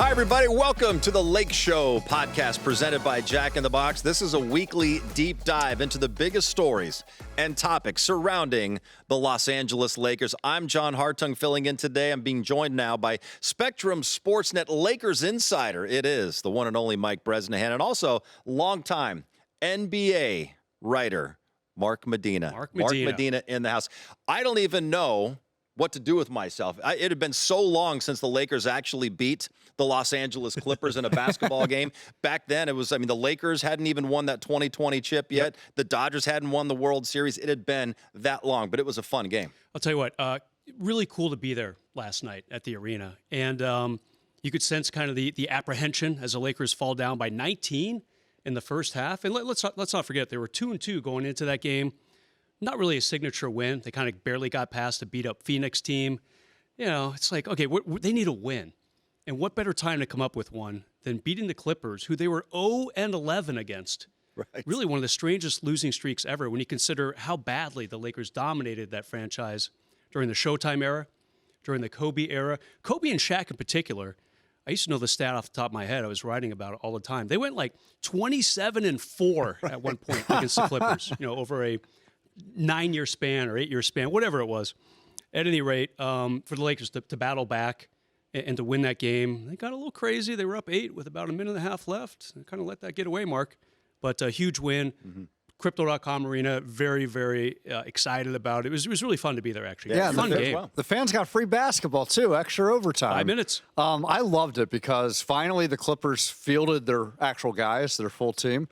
Hi, everybody. Welcome to the Lakeshow podcast presented by Jack in the Box. This is a weekly deep dive into the biggest stories and topics surrounding the Los Angeles Lakers. I'm John Hartung filling in today. I'm being joined now by Spectrum SportsNet Lakers insider. It is the one and only Mike Bresnahan, and also longtime NBA writer Mark Medina. Mark Medina in the house. I don't even know what to do with myself. It had been so long since the Lakers actually beat the Los Angeles Clippers in a basketball game. Back then, it was, the Lakers hadn't even won that 2020 chip yet. Yep. The Dodgers hadn't won the World Series. It had been that long, but it was a fun game. I'll tell you what, really cool to be there last night at the arena. And you could sense kind of the apprehension as the Lakers fall down by 19 in the first half. And let's not forget, they were 2-2 going into that game. Not really a signature win. They kind of barely got past a beat-up Phoenix team. You know, it's like, okay, they need a win. And what better time to come up with one than beating the Clippers, who they were 0-11 against. Right. Really one of the strangest losing streaks ever when you consider how badly the Lakers dominated that franchise during the Showtime era, during the Kobe era. Kobe and Shaq in particular, I used to know the stat off the top of my head. I was writing about it all the time. They went like 27-4 at one point against the Clippers, over a 9-year span or 8-year span, whatever it was. At any rate, for the Lakers to battle back and to win that game, they got a little crazy. They were up 8 with about a minute and a half left. They kind of let that get away, Mark. But a huge win. Mm-hmm. Crypto.com Arena, very, very excited about it. It was really fun to be there, actually. Yeah, fun game. Well. The fans got free basketball, too, extra overtime. 5 minutes. I loved it because finally the Clippers fielded their actual guys, their full team.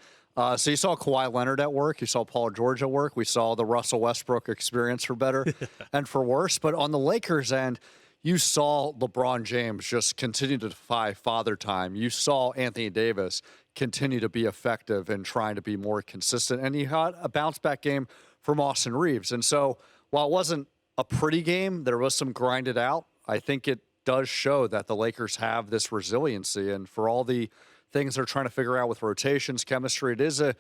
So you saw Kawhi Leonard at work. You saw Paul George at work. We saw the Russell Westbrook experience for better and for worse. But on the Lakers end, you saw LeBron James just continue to defy father time. You saw Anthony Davis continue to be effective and trying to be more consistent. And you had a bounce-back game from Austin Reaves. And so while it wasn't a pretty game, there was some grinded out. I think it does show that the Lakers have this resiliency. And for all the things they're trying to figure out with rotations, chemistry, it is a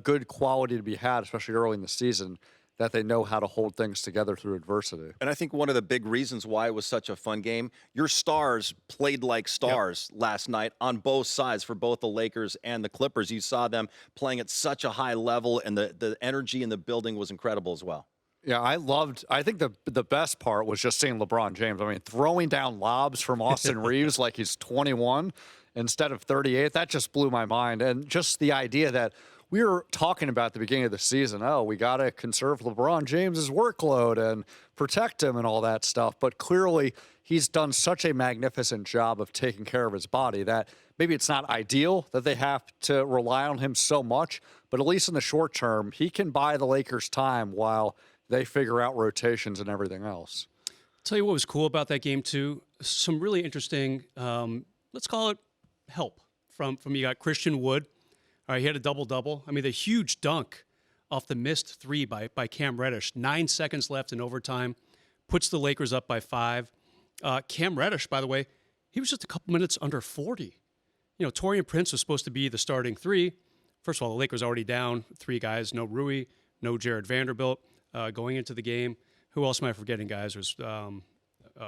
good quality to be had, especially early in the season, that they know how to hold things together through adversity. And I think one of the big reasons why it was such a fun game, your stars played like stars last night on both sides for both the Lakers and the Clippers. You saw them playing at such a high level, and the energy in the building was incredible as well. Yeah, I think the best part was just seeing LeBron James. Throwing down lobs from Austin Reaves like he's 21 instead of 38, that just blew my mind. And just the idea that we were talking about at the beginning of the season, we got to conserve LeBron James's workload and protect him and all that stuff. But clearly, he's done such a magnificent job of taking care of his body that maybe it's not ideal that they have to rely on him so much, but at least in the short term, he can buy the Lakers time while they figure out rotations and everything else. I'll tell you what was cool about that game, too. Some really interesting, let's call it help from you got Christian Wood. All right, he had a double-double. The huge dunk off the missed three by Cam Reddish. 9 seconds left in overtime. Puts the Lakers up by 5. Cam Reddish, by the way, he was just a couple minutes under 40. Taurean Prince was supposed to be the starting 3. First of all, the Lakers already down 3 guys. No Rui, no Jared Vanderbilt going into the game. Who else am I forgetting, guys? Was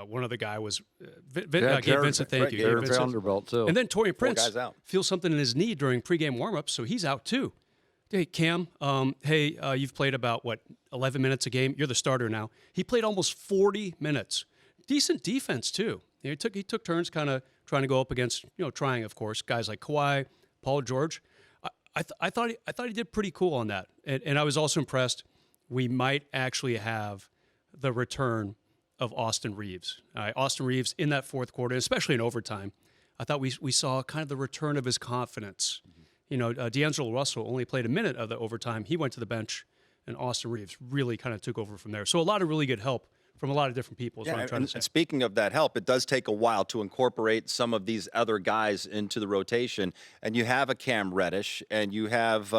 one other guy was Gabe Vincent. Thank you. Jared Vanderbilt, too. And then Taurean Prince feels something in his knee during pregame warmups, so he's out, too. Hey, Cam, you've played about, 11 minutes a game? You're the starter now. He played almost 40 minutes. Decent defense, too. He took turns kind of trying to go up against, trying, of course, guys like Kawhi, Paul George. I thought he did pretty cool on that. And I was also impressed. We might actually have the return of Austin Reaves. Austin Reaves in that fourth quarter, especially in overtime, I thought we saw kind of the return of his confidence. Mm-hmm. D'Angelo Russell only played a minute of the overtime. He went to the bench, and Austin Reaves really kind of took over from there. So a lot of really good help from a lot of different people is what I'm trying to say. And speaking of that help, it does take a while to incorporate some of these other guys into the rotation. And you have a Cam Reddish, and you have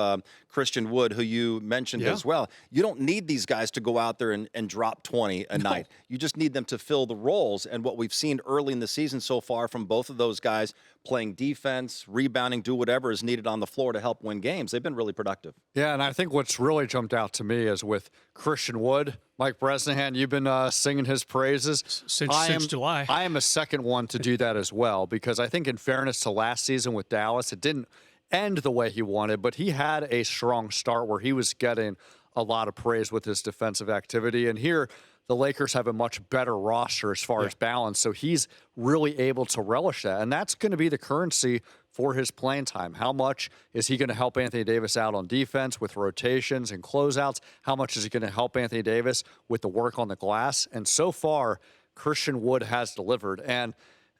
Christian Wood, who you mentioned as well. You don't need these guys to go out there and drop 20 a night. You just need them to fill the roles. And what we've seen early in the season so far from both of those guys, playing defense, rebounding, do whatever is needed on the floor to help win games, they've been really productive. Yeah, and I think what's really jumped out to me is with Christian Wood Mike Bresnahan, you've been singing his praises. Since July. I am a second one to do that as well, because I think in fairness to last season with Dallas, it didn't end the way he wanted, but he had a strong start where he was getting a lot of praise with his defensive activity. And here, the Lakers have a much better roster as far as balance, so he's really able to relish that. And that's going to be the currency for his playing time. How much is he going to help Anthony Davis out on defense with rotations and closeouts? How much is he going to help Anthony Davis with the work on the glass? And so far, Christian Wood has delivered. And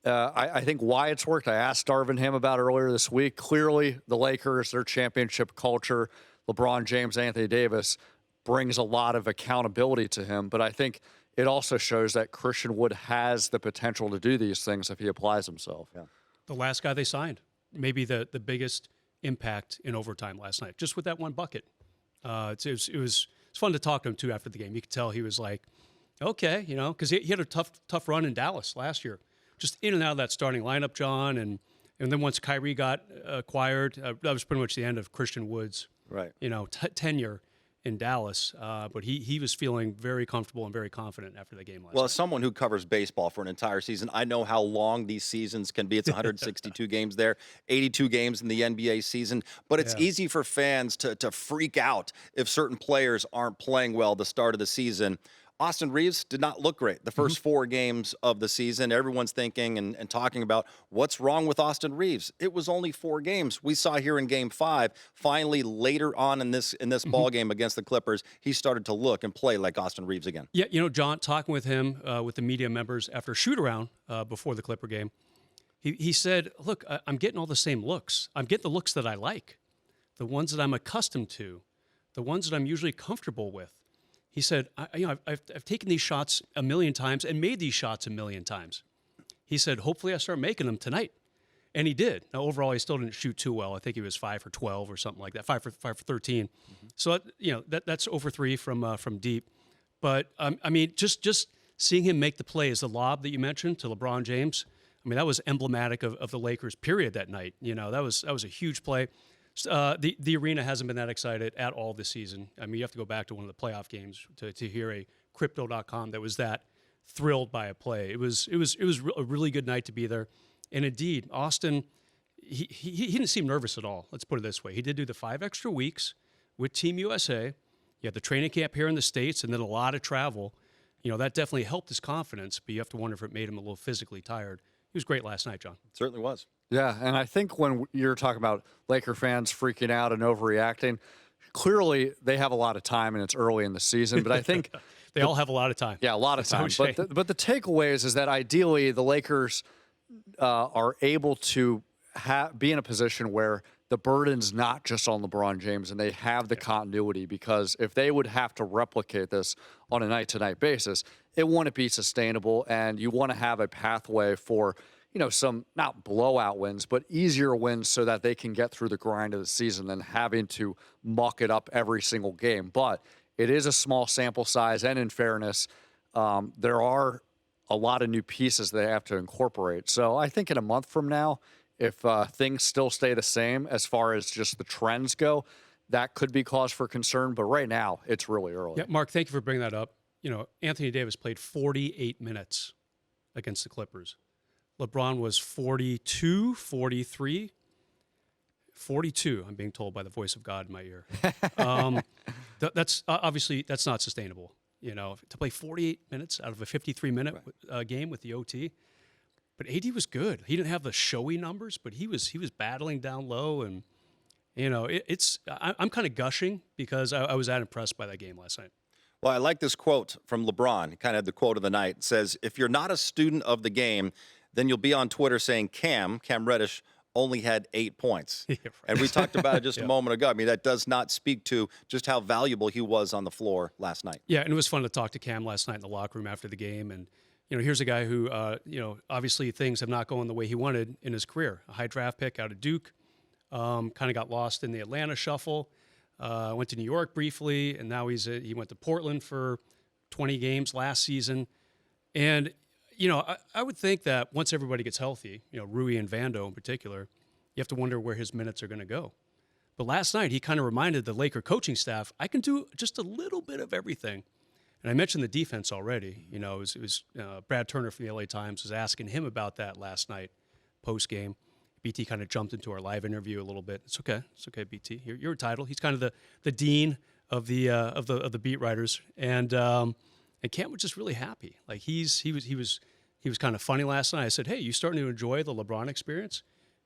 I think why it's worked, I asked Darvin Ham about earlier this week. Clearly, the Lakers, their championship culture, LeBron James, Anthony Davis, brings a lot of accountability to him. But I think it also shows that Christian Wood has the potential to do these things if he applies himself. Yeah. The last guy they signed, maybe the biggest impact in overtime last night, just with that one bucket. It was fun to talk to him, too, after the game. You could tell he was like, okay, because he had a tough run in Dallas last year. Just in and out of that starting lineup, John. And then once Kyrie got acquired, that was pretty much the end of Christian Wood's tenure in Dallas, but he was feeling very comfortable and very confident after the game last night. Well, as someone who covers baseball for an entire season, I know how long these seasons can be. It's 162 games there, 82 games in the NBA season. But it's easy for fans to freak out if certain players aren't playing well at the start of the season. Austin Reaves did not look great the first 4 games of the season. Everyone's thinking and talking about what's wrong with Austin Reaves. It was only 4 games. We saw here in Game 5, finally later on in this ball game against the Clippers, he started to look and play like Austin Reaves again. Yeah, John, talking with him, with the media members after a shoot-around before the Clipper game, he said, look, I'm getting all the same looks. I'm getting the looks that I like, the ones that I'm accustomed to, the ones that I'm usually comfortable with. He said, I've taken these shots a million times and made these shots a million times. He said, hopefully I start making them tonight. And he did. Now, overall, he still didn't shoot too well. I think he was 5 for 12 or something like that, 5 for 13. So, that's over 3 from deep. But, just seeing him make the plays, the lob that you mentioned to LeBron James, that was emblematic of the Lakers, period, that night. That was a huge play. The arena hasn't been that excited at all this season. You have to go back to one of the playoff games to hear a Crypto.com that was that thrilled by a play. It was a really good night to be there. And indeed, Austin, he didn't seem nervous at all. Let's put it this way. He did do the 5 extra weeks with Team USA. You had the training camp here in the States and then a lot of travel. That definitely helped his confidence, but you have to wonder if it made him a little physically tired. He was great last night, John. It certainly was. Yeah, and I think when you're talking about Laker fans freaking out and overreacting, clearly they have a lot of time and it's early in the season. But I think they all have a lot of time. Yeah, a lot of time. But the takeaway is that ideally the Lakers are able to be in a position where the burden's not just on LeBron James and they have the continuity, because if they would have to replicate this on a night-to-night basis, it wouldn't be sustainable, and you want to have a pathway for some not blowout wins, but easier wins so that they can get through the grind of the season than having to muck it up every single game. But it is a small sample size, and in fairness, there are a lot of new pieces they have to incorporate. So I think in a month from now, if things still stay the same as far as just the trends go, that could be cause for concern. But right now, it's really early. Yeah, Mark, thank you for bringing that up. Anthony Davis played 48 minutes against the Clippers. LeBron was 42, 43, 42. I'm being told by the voice of God in my ear. That's obviously that's not sustainable. To play 48 minutes out of a 53-minute game with the OT. But AD was good. He didn't have the showy numbers, but he was battling down low, and I'm kind of gushing because I was that impressed by that game last night. Well, I like this quote from LeBron. Kind of the quote of the night. It says, "If you're not a student of the game, then you'll be on Twitter saying Cam Reddish only had 8 points." Yeah, right. And we talked about it just a moment ago. That does not speak to just how valuable he was on the floor last night. Yeah, and it was fun to talk to Cam last night in the locker room after the game. And, here's a guy who, obviously things have not gone the way he wanted in his career. A high draft pick out of Duke, kind of got lost in the Atlanta shuffle, went to New York briefly, and now he went to Portland for 20 games last season. And I would think that once everybody gets healthy, Rui and Vando in particular, you have to wonder where his minutes are going to go. But last night, he kind of reminded the Laker coaching staff, I can do just a little bit of everything. And I mentioned the defense already. You know, it was Brad Turner from the LA Times was asking him about that last night post game. BT kind of jumped into our live interview a little bit. It's okay, BT. You're entitled. He's kind of the dean of the beat writers, and Cam was just really happy. Like he was kind of funny last night. I said, "Hey, you starting to enjoy the LeBron experience?"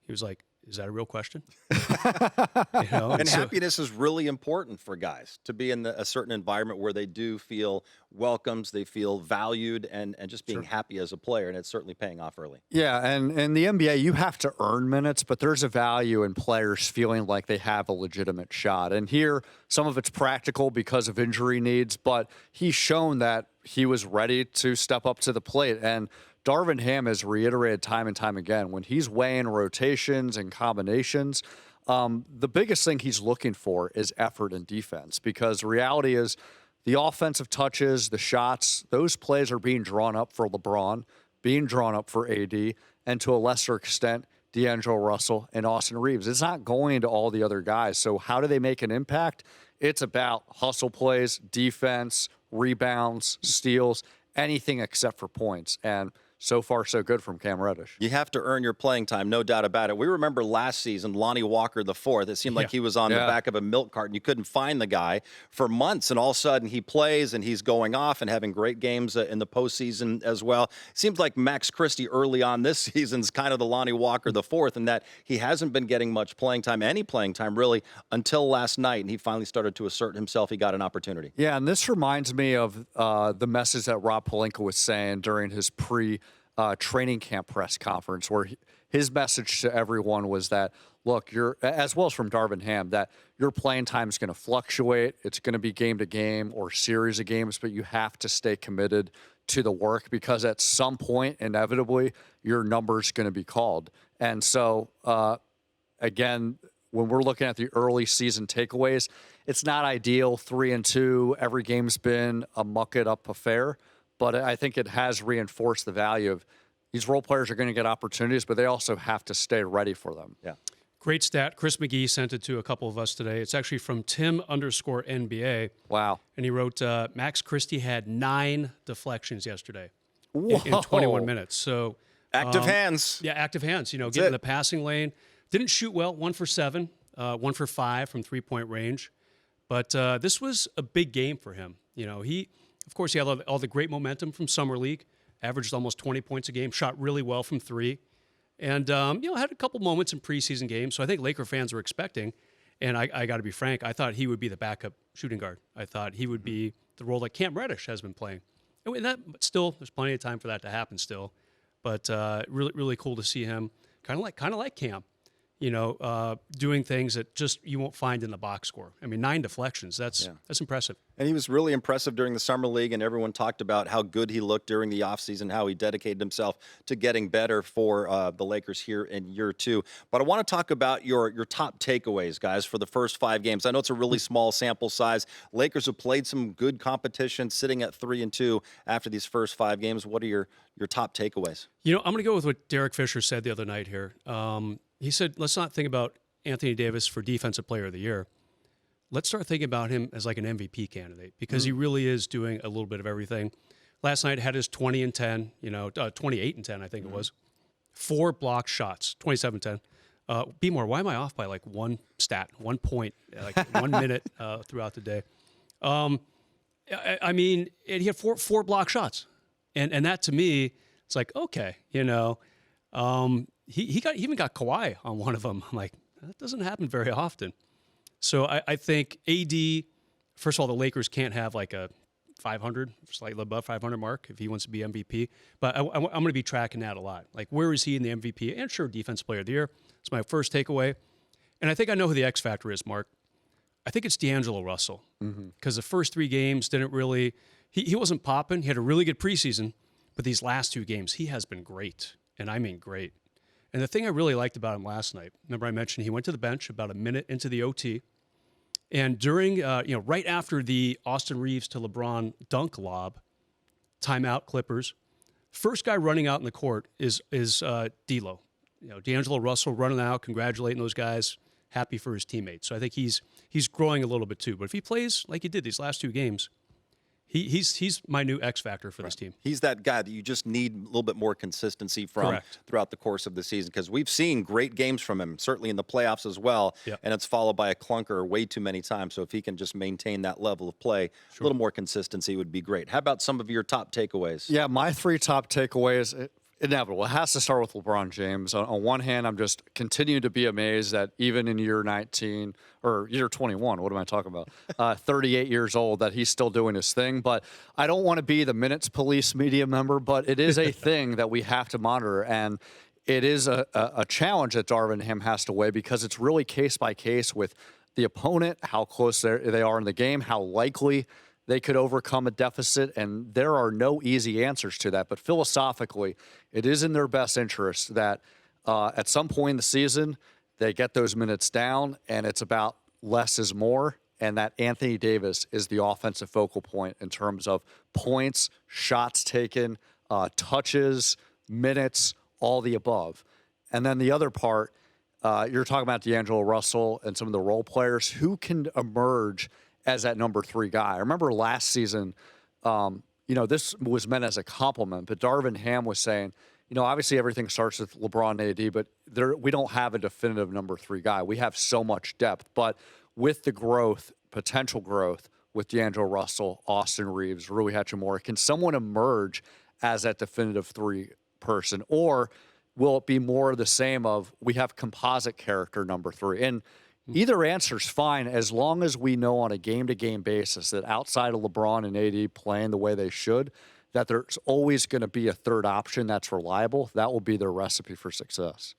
He was like, "Is that a real question?" And happiness is really important for guys to be in a certain environment where they do feel welcomed, they feel valued, and just being happy as a player. And it's certainly paying off early. Yeah, and in the NBA, you have to earn minutes, but there's a value in players feeling like they have a legitimate shot. And here, some of it's practical because of injury needs, but he's shown that he was ready to step up to the plate. And Darvin Ham has reiterated time and time again, when he's weighing rotations and combinations, the biggest thing he's looking for is effort and defense, because the reality is the offensive touches, the shots, those plays are being drawn up for LeBron, being drawn up for AD, and to a lesser extent, D'Angelo Russell and Austin Reaves. It's not going to all the other guys. So how do they make an impact? It's about hustle plays, defense, rebounds, steals, anything except for points. And so far, so good from Cam Reddish. You have to earn your playing time, no doubt about it. We remember last season, Lonnie Walker IV. It seemed like he was on the back of a milk carton. You couldn't find the guy for months, and all of a sudden he plays, and he's going off and having great games in the postseason as well. It seems like Max Christie early on this season is kind of the Lonnie Walker IV, in that he hasn't been getting much playing time, any playing time really, until last night, and he finally started to assert himself. He got an opportunity. Yeah, and this reminds me of the message that Rob Pelinka was saying during his training camp press conference, where his message to everyone was that, look, as well as from Darvin Ham, that your playing time is going to fluctuate. It's going to be game to game or series of games, but you have to stay committed to the work, because at some point, inevitably, your number's going to be called. And so, again, when we're looking at the early season takeaways, it's not ideal. 3-2, every game's been a muck-it-up affair. But I think it has reinforced the value of these role players are going to get opportunities, but they also have to stay ready for them. Yeah. Great stat. Chris McGee sent it to a couple of us today. It's actually from Tim_NBA. Wow. And he wrote, Max Christie had 9 deflections yesterday in 21 minutes. So active hands. Yeah, active hands. You know, getting the passing lane. Didn't shoot well, 1 for 7, 1 for 5 from three-point range. But this was a big game for him. You know, of course, he had all the great momentum from Summer League, averaged almost 20 points a game, shot really well from 3, and, had a couple moments in preseason games. So I think Laker fans were expecting, and I got to be frank, I thought he would be the backup shooting guard. I thought he would be the role that Cam Reddish has been playing. But still, there's plenty of time for that to happen still. But really, really cool to see him kind of like Cam, doing things that just you won't find in the box score. I mean, 9 deflections, that's impressive. And he was really impressive during the summer league, and everyone talked about how good he looked during the offseason, how he dedicated himself to getting better for the Lakers here in year 2. But I want to talk about your top takeaways, guys, for the first 5 games. I know it's a really small sample size. Lakers have played some good competition, sitting at 3-2 after these first 5 games. What are your top takeaways? I'm going to go with what Derek Fisher said the other night here. He said, let's not think about Anthony Davis for Defensive Player of the Year. Let's start thinking about him as like an MVP candidate, because he really is doing a little bit of everything. Last night had his 20 and 10, 28 and 10, I think it was. 4 blocked shots, 27-10. Be more, why am I off by like 1 point, like 1 minute throughout the day? I mean, and he had four block shots. And that to me, it's like, okay, he even got Kawhi on one of them. I'm like, that doesn't happen very often. So I think AD, first of all, the Lakers can't have like a 500, slightly above 500 mark if he wants to be MVP. But I'm going to be tracking that a lot. Like, where is he in the MVP? And sure, Defensive Player of the Year. It's my first takeaway. And I think I know who the X factor is, Mark. I think it's D'Angelo Russell. Because the first 3 games didn't really, he wasn't popping. He had a really good preseason. But these last 2 games, he has been great. And I mean great. And the thing I really liked about him last night, remember I mentioned he went to the bench about a minute into the OT. And during, right after the Austin Reaves to LeBron dunk lob, timeout Clippers, first guy running out in the court is D'Lo. D'Angelo Russell running out, congratulating those guys, happy for his teammates. So I think he's growing a little bit too. But if he plays like he did these last 2 games, He's my new X factor for this team. He's that guy that you just need a little bit more consistency from Correct. throughout the course of the season, because we've seen great games from him, certainly in the playoffs as well, Yep. and it's followed by a clunker way too many times. So if he can just maintain that level of play, a little more consistency would be great. How about some of your top takeaways? Yeah, my 3 top takeaways, inevitable. It has to start with LeBron James. On one hand, I'm just continuing to be amazed that even in year 19 or year 21, what am I talking about? 38 years old, that he's still doing his thing. But I don't want to be the minutes police media member, but it is a thing that we have to monitor. And it is a challenge that Darvin Ham has to weigh, because it's really case by case with the opponent, how close they are in the game, how likely they could overcome a deficit, and there are no easy answers to that. But philosophically, it is in their best interest that at some point in the season, they get those minutes down, and it's about less is more, and that Anthony Davis is the offensive focal point in terms of points, shots taken, touches, minutes, all the above. And then the other part, you're talking about D'Angelo Russell and some of the role players who can emerge as that number 3 guy. I remember last season, this was meant as a compliment, but Darvin Ham was saying, obviously everything starts with LeBron and AD, but we don't have a definitive number 3 guy. We have so much depth, but with the growth, potential growth with D'Angelo Russell, Austin Reaves, Rui Hachimura, can someone emerge as that definitive 3 person, or will it be more of the same of we have composite character number 3? And either answer is fine, as long as we know on a game-to-game basis that outside of LeBron and AD playing the way they should, that there's always going to be a third option that's reliable. That will be their recipe for success.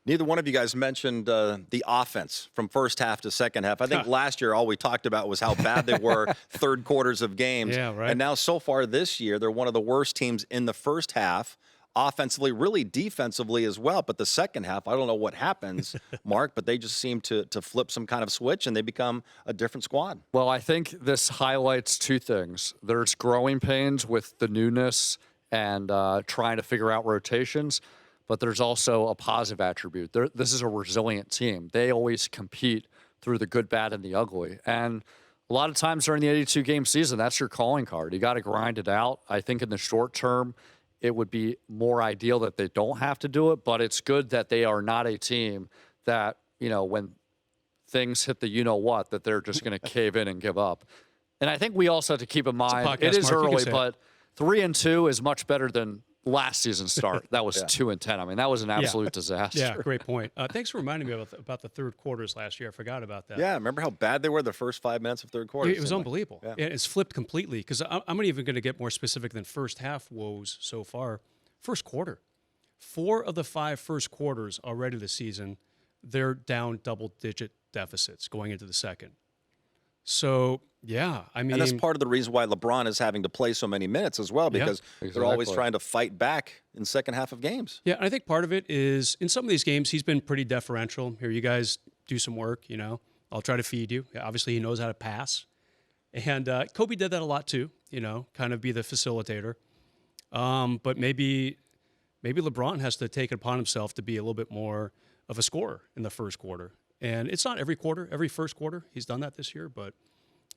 Neither one of you guys mentioned the offense from first half to second half. I think last year all we talked about was how bad they were third quarters of games. Yeah, right. And now so far this year, they're one of the worst teams in the first half, offensively, really defensively as well. But the second half, I don't know what happens, Mark, but they just seem to flip some kind of switch and they become a different squad. Well, I think this highlights 2 things. There's growing pains with the newness and trying to figure out rotations, but there's also a positive attribute. This is a resilient team. They always compete through the good, bad, and the ugly. And a lot of times during the 82-game season, that's your calling card. You got to grind it out. I think in the short term, it would be more ideal that they don't have to do it, but it's good that they are not a team that, when things hit the you-know-what, that they're just going to cave in and give up. And I think we also have to keep in mind, it is early, but 3-2 is much better than last season's start. That was 2-10. I mean, that was an absolute disaster. Yeah, great point. Thanks for reminding me about the third quarters last year. I forgot about that. Yeah, remember how bad they were the first 5 minutes of third quarter? It was unbelievable. Yeah. It's flipped completely, because I'm not even going to get more specific than first half woes so far. First quarter. 4 of the 5 first quarters already this season, they're down double-digit deficits going into the second. So, yeah, I mean... And that's part of the reason why LeBron is having to play so many minutes as well, because they're always trying to fight back in second half of games. Yeah, and I think part of it is, in some of these games, he's been pretty deferential. Here, you guys do some work, I'll try to feed you. Obviously, he knows how to pass. And Kobe did that a lot too, kind of be the facilitator. But maybe LeBron has to take it upon himself to be a little bit more of a scorer in the first quarter. And it's not every quarter, every first quarter. He's done that this year, but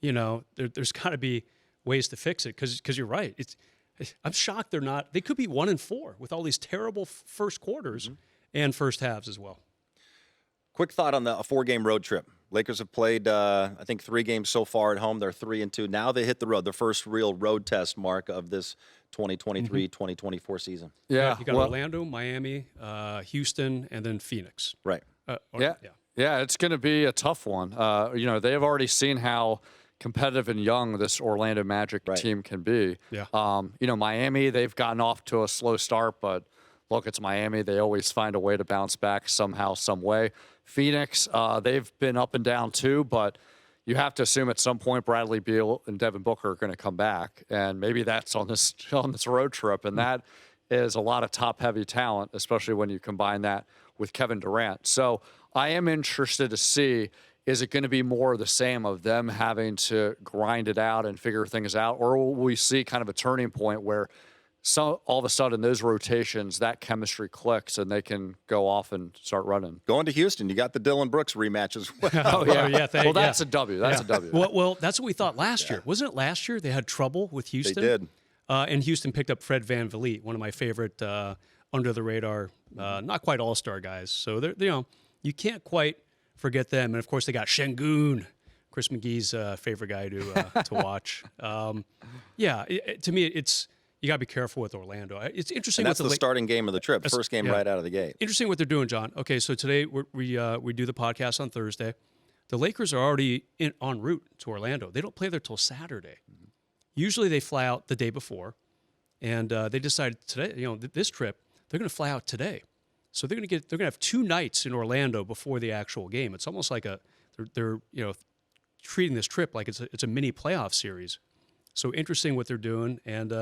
there's got to be ways to fix it, because you're right. I'm shocked they're not. They could be 1-4 with all these terrible first quarters and first halves as well. Quick thought on a 4-game road trip. Lakers have played, I think, 3 games so far at home. They're 3-2. Now they hit the road, the first real road test, Mark, of this 2023-2024 season. Yeah, you got Orlando, Miami, Houston, and then Phoenix. Right. Yeah, it's going to be a tough one. They have already seen how competitive and young this Orlando Magic team can be. Yeah. Miami, they've gotten off to a slow start, but look, it's Miami. They always find a way to bounce back somehow, some way. Phoenix, they've been up and down too, but you have to assume at some point Bradley Beal and Devin Booker are going to come back, and maybe that's on this road trip, and that is a lot of top-heavy talent, especially when you combine that with Kevin Durant. So I am interested to see, is it going to be more of the same of them having to grind it out and figure things out, or will we see kind of a turning point where so all of a sudden those rotations, that chemistry clicks and they can go off and start running. Going to Houston, you got the Dylan Brooks rematch as well. Oh, yeah. Well, that's a W. That's a W. Well, that's what we thought last year. Wasn't it last year they had trouble with Houston? They did. And Houston picked up Fred VanVleet, one of my favorite under-the-radar, not quite all-star guys. So, you can't quite forget them. And, of course, they got Şengün, Chris McGee's favorite guy to watch. To me, it's you got to be careful with Orlando. It's interesting. And that's the starting game of the trip, first game right out of the gate. Interesting what they're doing, John. Okay, so today we do the podcast on Thursday. The Lakers are already en route to Orlando. They don't play there till Saturday. Mm-hmm. Usually they fly out the day before, and they decided today, this trip, they're going to fly out today. So they're going to have 2 nights in Orlando before the actual game. It's almost like they're treating this trip like it's a mini playoff series. So interesting what they're doing, and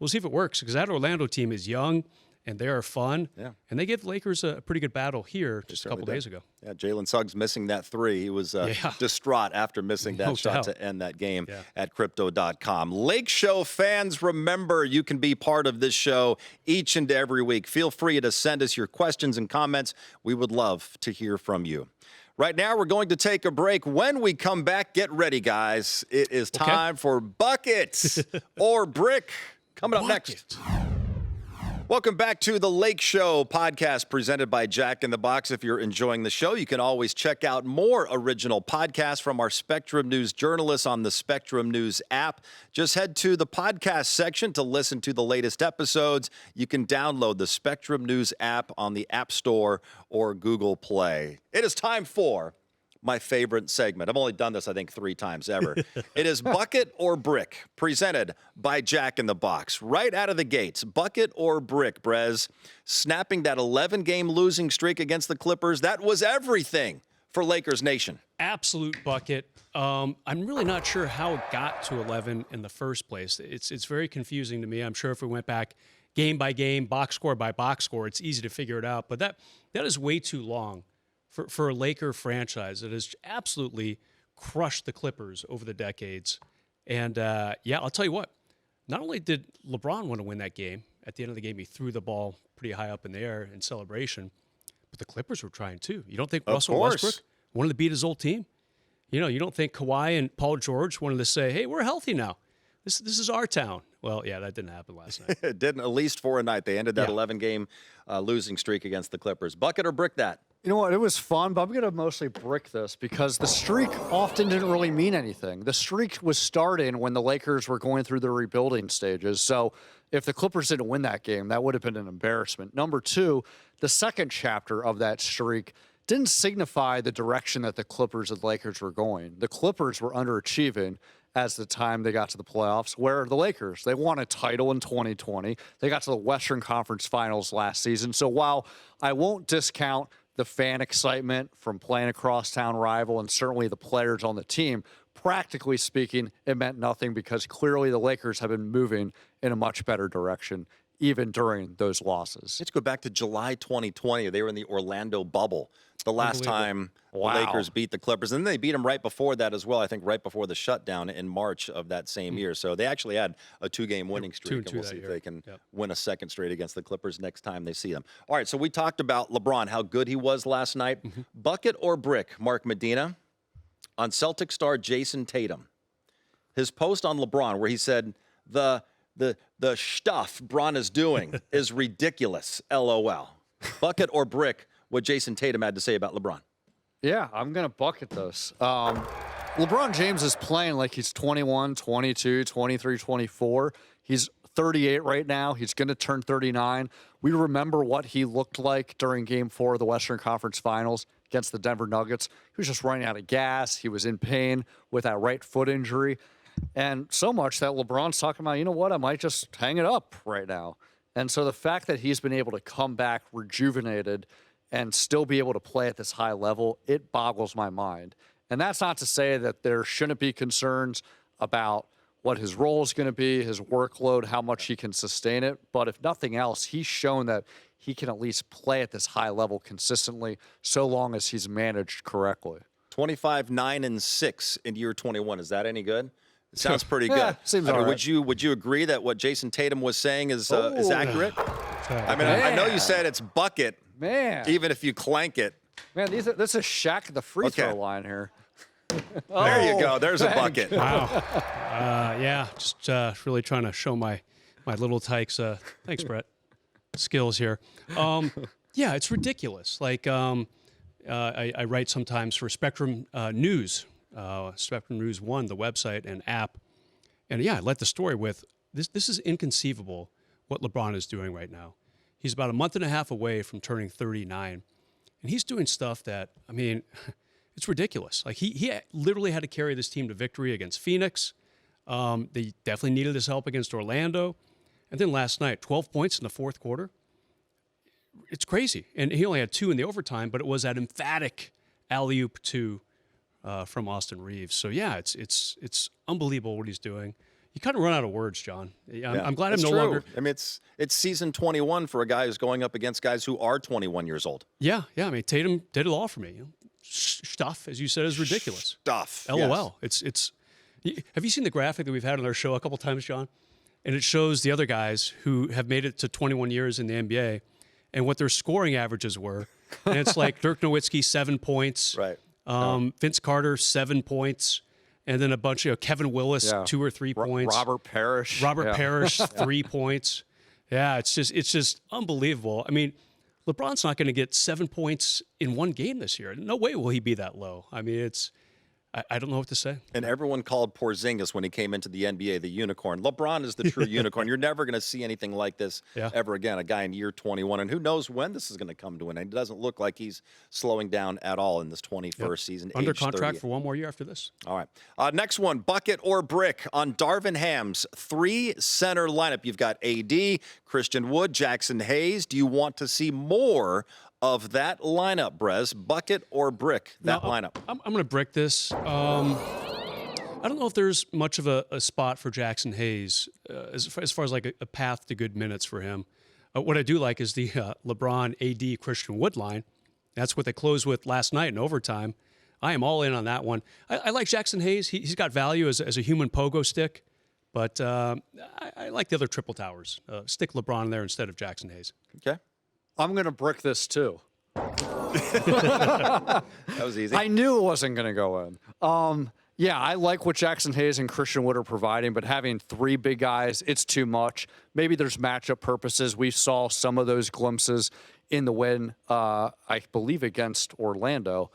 we'll see if it works, because that Orlando team is young and they are fun. Yeah. And they gave the Lakers a pretty good battle here just a couple days ago. Yeah, Jalen Suggs missing that 3. He was distraught after missing that shot to end that game at Crypto.com. Lakeshow fans, remember, you can be part of this show each and every week. Feel free to send us your questions and comments. We would love to hear from you. Right now, we're going to take a break. When we come back, get ready, guys. It is time for Buckets or Brick. Coming up next. Welcome back to the Lake Show podcast presented by Jack in the Box. If you're enjoying the show, you can always check out more original podcasts from our Spectrum News journalists on the Spectrum News app. Just head to the podcast section to listen to the latest episodes. You can download the Spectrum News app on the App Store or Google Play. It is time for my favorite segment. I've only done this, I think, 3 times ever. It is Bucket or Brick, presented by Jack in the Box. Right out of the gates, Bucket or Brick, Brez. Snapping that 11-game losing streak against the Clippers, that was everything for Lakers Nation. Absolute bucket. I'm really not sure how it got to 11 in the first place. It's very confusing to me. I'm sure if we went back game by game, box score by box score, it's easy to figure it out. But that is way too long for a Laker franchise that has absolutely crushed the Clippers over the decades. And, I'll tell you what, not only did LeBron want to win that game, at the end of the game he threw the ball pretty high up in the air in celebration, but the Clippers were trying too. You don't think Russell Westbrook wanted to beat his old team? You don't think Kawhi and Paul George wanted to say, hey, we're healthy now. This is our town. Well, that didn't happen last night. It didn't, at least for a night. They ended that 11-game losing streak against the Clippers. Bucket or Brick that? You know what? It was fun, but I'm going to mostly brick this because the streak often didn't really mean anything. The streak was starting when the Lakers were going through their rebuilding stages. So if the Clippers didn't win that game, that would have been an embarrassment. Number 2, the second chapter of that streak didn't signify the direction that the Clippers and Lakers were going. The Clippers were underachieving as the time they got to the playoffs, where the Lakers, they won a title in 2020. They got to the Western Conference Finals last season. So while I won't discount the fan excitement from playing a crosstown rival and certainly the players on the team, practically speaking, it meant nothing because clearly the Lakers have been moving in a much better direction even during those losses. Let's go back to July 2020. They were in the Orlando bubble the last time the Lakers beat the Clippers. And then they beat them right before that as well, I think right before the shutdown in March of that same year. So they actually had a 2-game winning streak, and we'll see if they can win a second straight against the Clippers next time they see them. All right, so we talked about LeBron, how good he was last night. Bucket or Brick, Mark Medina, on Celtic star Jason Tatum. His post on LeBron where he said, the stuff Bron is doing is ridiculous, LOL. Bucket or Brick, what Jason Tatum had to say about LeBron? Yeah, I'm going to bucket this. LeBron James is playing like he's 21, 22, 23, 24. He's 38 right now. He's going to turn 39. We remember what he looked like during Game 4 of the Western Conference Finals against the Denver Nuggets. He was just running out of gas. He was in pain with that right foot injury. And so much that LeBron's talking about, you know what, I might just hang it up right now. And so the fact that he's been able to come back rejuvenated and still be able to play at this high level, it boggles my mind. And that's not to say that there shouldn't be concerns about what his role is going to be, his workload, how much he can sustain it. But if nothing else, he's shown that he can at least play at this high level consistently so long as he's managed correctly. 25, 9, and 6 in year 21. Is that any good? Sounds pretty good. Yeah, seems I mean, all right. would you agree that what Jason Tatum was saying is accurate? I mean, I know you said it's bucket, Man. even if you clank it. Man, this is Shaq at the free throw line here. There you go. There's a bucket. Wow. Yeah, just really trying to show my little tykes. Thanks, Brett. Skills here. Yeah, it's ridiculous. Like I write sometimes for Spectrum News, Spectrum News 1, the website and app. And yeah, I led the story with this is inconceivable what LeBron is doing right now. He's about a month and a half away from turning 39. And he's doing stuff that, I mean, it's ridiculous. Like he literally had to carry this team to victory against Phoenix. They definitely needed his help against Orlando. And then last night, 12 points in the fourth quarter. It's crazy. And he only had 2 in the overtime, but it was that emphatic alley-oop 2 from Austin Reaves. So yeah, it's unbelievable what he's doing. You kind of run out of words, John. I'm glad I'm no longer. I mean, it's season 21 for a guy who's going up against guys who are 21 years old. Yeah. I mean, Tatum did it all for me. Stuff, as you said, is ridiculous. Stuff. LOL. Yes. It's. Have you seen the graphic that we've had on our show a couple times, John? And it shows the other guys who have made it to 21 years in the NBA and what their scoring averages were. And it's like Dirk Nowitzki, 7 points. Right. Vince Carter, 7 points. And then a bunch of Kevin Willis, 2 or 3 points. Robert Parrish. Parrish, 3 points. Yeah, it's just unbelievable. I mean, LeBron's not going to get 7 points in one game this year. No way will he be that low. I mean, I don't know what to say. And everyone called Porzingis when he came into the NBA the unicorn. LeBron is the true unicorn. You're never going to see anything like this ever again. A guy in year 21, and who knows when this is going to come to an end. It doesn't look like he's slowing down at all in this 21st season. Under age contract 30. for 1 more year after this. All right. Next one, bucket or brick on Darvin Ham's 3-center lineup. You've got AD, Christian Wood, Jackson Hayes. Do you want to see more of that lineup, Brez? Bucket or brick that lineup? I'm going to brick this. I don't know if there's much of a spot for Jackson Hayes as far as like a path to good minutes for him. What I do like is the LeBron, AD, Christian Wood line. That's what they closed with last night in overtime. I am all in on that one. I like Jackson Hayes. He's got value as a human pogo stick, but I like the other triple towers. Stick LeBron there instead of Jackson Hayes. Okay. I'm going to brick this too. That was easy. I knew it wasn't going to go in. Yeah, I like what Jackson Hayes and Christian Wood are providing, but having 3 big guys, it's too much. Maybe there's matchup purposes. We saw some of those glimpses in the win, I believe, against Orlando,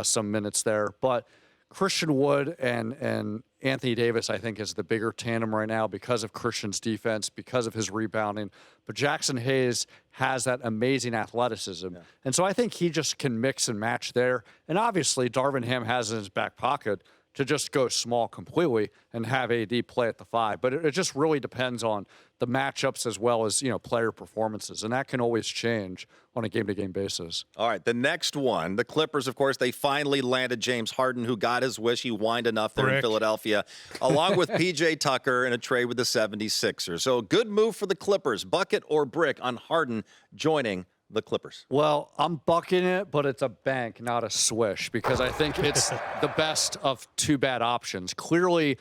some minutes there. But Christian Wood and Anthony Davis, I think, is the bigger tandem right now because of Christian's defense, because of his rebounding. But Jackson Hayes has that amazing athleticism. Yeah. And so I think he just can mix and match there. And obviously, Darvin Ham has in his back pocket to just go small completely and have AD play at the 5. But it just really depends on the matchups as well as, player performances. And that can always change on a game-to-game basis. All right, the next one, the Clippers, of course, they finally landed James Harden, who got his wish. He whined enough there in Philadelphia, along with P.J. Tucker in a trade with the 76ers. So good move for the Clippers. Bucket or brick on Harden joining the Clippers? Well, I'm bucking it, but it's a bank, not a swish, because I think it's the best of 2 bad options. Clearly,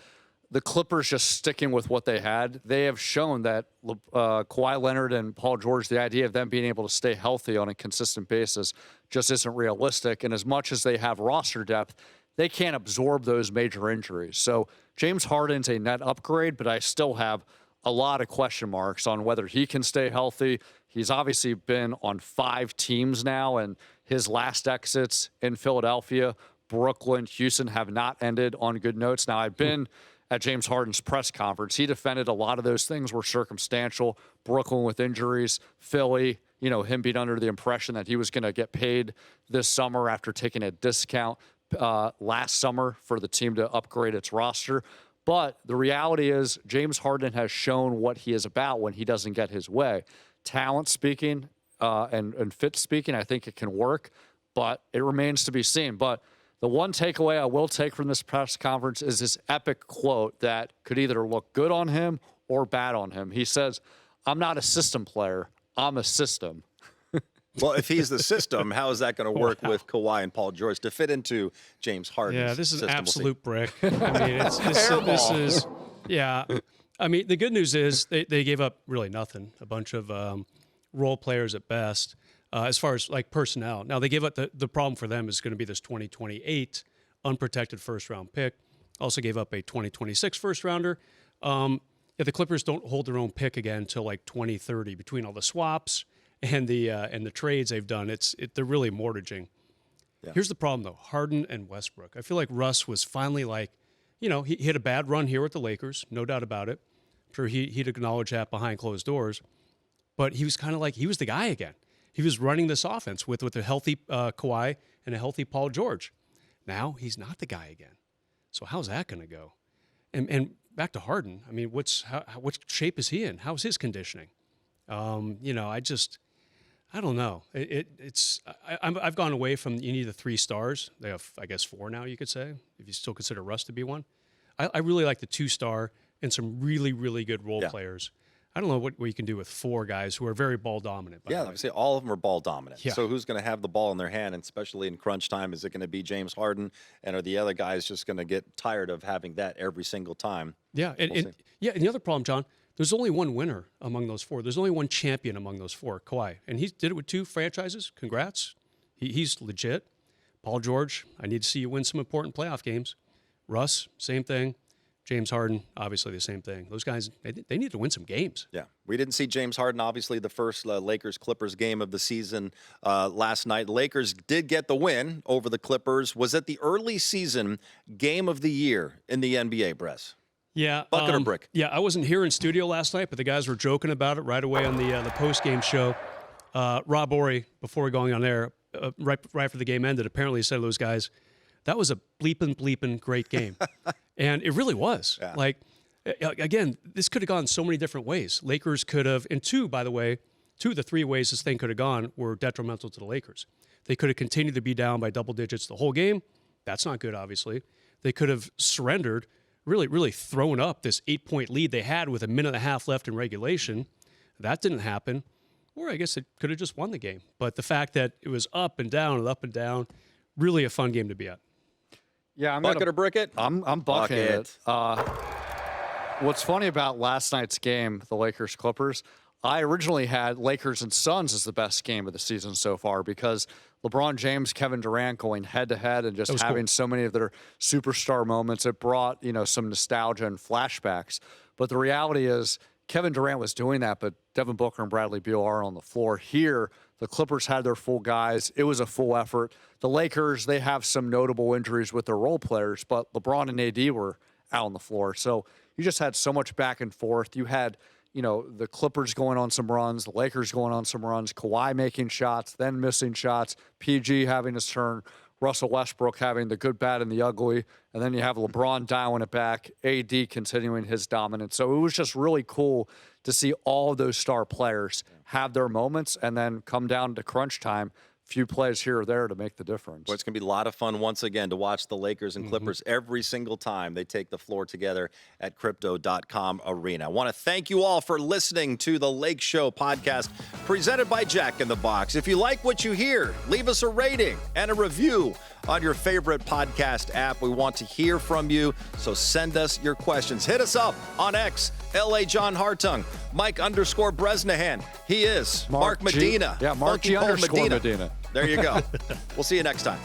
the Clippers just sticking with what they had. They have shown that Kawhi Leonard and Paul George, the idea of them being able to stay healthy on a consistent basis just isn't realistic. And as much as they have roster depth, they can't absorb those major injuries. So James Harden's a net upgrade, but I still have a lot of question marks on whether he can stay healthy. He's obviously been on 5 teams now, and his last exits in Philadelphia, Brooklyn, Houston have not ended on good notes. Now, I've been at James Harden's press conference. He defended a lot of those things were circumstantial. Brooklyn with injuries, Philly, him being under the impression that he was going to get paid this summer after taking a discount last summer for the team to upgrade its roster. But the reality is James Harden has shown what he is about when he doesn't get his way. Talent speaking and fit speaking, I think it can work, but it remains to be seen. But the one takeaway I will take from this press conference is this epic quote that could either look good on him or bad on him. He says, "I'm not a system player. I'm a system." Well, if he's the system, how is that going to work with Kawhi and Paul George to fit into James Harden's Yeah, this is an system? absolute brick. I mean, this is, yeah. I mean, the good news is they gave up really nothing. A bunch of role players at best, as far as like personnel. Now they gave up the problem for them is going to be this 2028 unprotected first round pick. Also gave up a 2026 first rounder. Yeah, the Clippers don't hold their own pick again until like 2030 between all the swaps and the trades they've done. They're really mortgaging. Yeah. Here's the problem though: Harden and Westbrook. I feel like Russ was finally like, he hit a bad run here with the Lakers, no doubt about it. I'm sure he'd acknowledge that behind closed doors. But he was kind of like he was the guy again. He was running this offense with a healthy Kawhi and a healthy Paul George. Now he's not the guy again. So how's that going to go? And back to Harden. I mean, what shape is he in? How's his conditioning? I don't know. I've gone away from you need the 3 stars. They have, I guess, 4 now. You could say if you still consider Russ to be one. I really like the 2-star and some really really good role players. I don't know what you can do with 4 guys who are very ball dominant. Yeah, I would say all of them are ball dominant. Yeah. So who's going to have the ball in their hand, and especially in crunch time? Is it going to be James Harden, and are the other guys just going to get tired of having that every single time? Yeah, and the other problem, John, there's only one winner among those 4. There's only one champion among those 4, Kawhi, and he did it with 2 franchises. Congrats, he's legit. Paul George, I need to see you win some important playoff games. Russ, same thing. James Harden, obviously the same thing. Those guys, they need to win some games. Yeah, we didn't see James Harden, obviously, the first Lakers-Clippers game of the season last night. Lakers did get the win over the Clippers. Was it the early season game of the year in the NBA, Bress? Yeah. Bucket or brick? Yeah, I wasn't here in studio last night, but the guys were joking about it right away on the post-game show. Rob Ory, before going on air, right after the game ended, apparently said to those guys, that was a bleeping great game. And it really was. Yeah. Like, again, this could have gone so many different ways. Lakers could have, and 2 of the 3 ways this thing could have gone were detrimental to the Lakers. They could have continued to be down by double digits the whole game. That's not good, obviously. They could have surrendered, really thrown up this 8-point lead they had with a minute and a half left in regulation. That didn't happen. Or I guess it could have just won the game. But the fact that it was up and down, really a fun game to be at. Yeah, bucket or brick it? I'm bucking it. What's funny about last night's game, the Lakers-Clippers, I originally had Lakers and Suns as the best game of the season so far because LeBron James, Kevin Durant going head-to-head and just having so many of their superstar moments. It brought, some nostalgia and flashbacks. But the reality is Kevin Durant was doing that, but Devin Booker and Bradley Beal are on the floor. Here, the Clippers had their full guys. It was a full effort. The Lakers, they have some notable injuries with their role players, but LeBron and AD were out on the floor. So you just had so much back and forth. You had, the Clippers going on some runs, the Lakers going on some runs, Kawhi making shots, then missing shots, PG having his turn, Russell Westbrook having the good, bad, and the ugly, and then you have LeBron dialing it back, AD continuing his dominance. So it was just really cool to see all of those star players have their moments and then come down to crunch time. Few plays here or there to make the difference. Well, it's going to be a lot of fun once again to watch the Lakers and Clippers every single time they take the floor together at Crypto.com Arena. I want to thank you all for listening to the Lake Show podcast presented by Jack in the Box. If you like what you hear, leave us a rating and a review on your favorite podcast app. We want to hear from you, so send us your questions. Hit us up on X, LA John Hartung, Mike_Bresnahan. He is Mark Medina. Yeah, Mark G _ Medina. There you go. We'll see you next time.